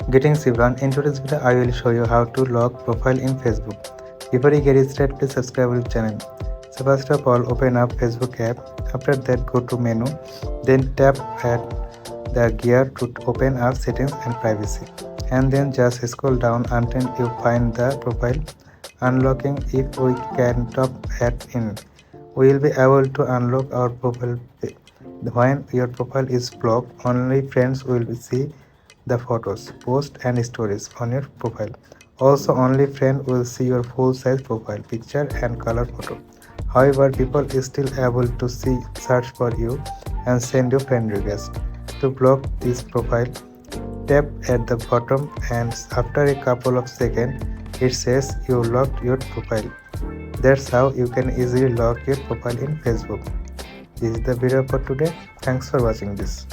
Greetings everyone, in today's video I will show you how to lock profile in Facebook. Before you get started, please subscribe our channel. So first of all, open up Facebook app. After that, go to menu, then tap at the gear to open up settings and privacy, and then just scroll down until you find the profile unlocking. If we can tap at in, we will be able to unlock our profile. When your profile is blocked, only friends will see the photos, posts and stories on your profile. Also, only friend will see your full size profile picture and color photo. However, people is still able to see, search for you and send you friend request. To block this profile, tap at the bottom and after a couple of seconds it says you locked your profile. That's how you can easily lock your profile in Facebook. This is the video for today. Thanks for watching this.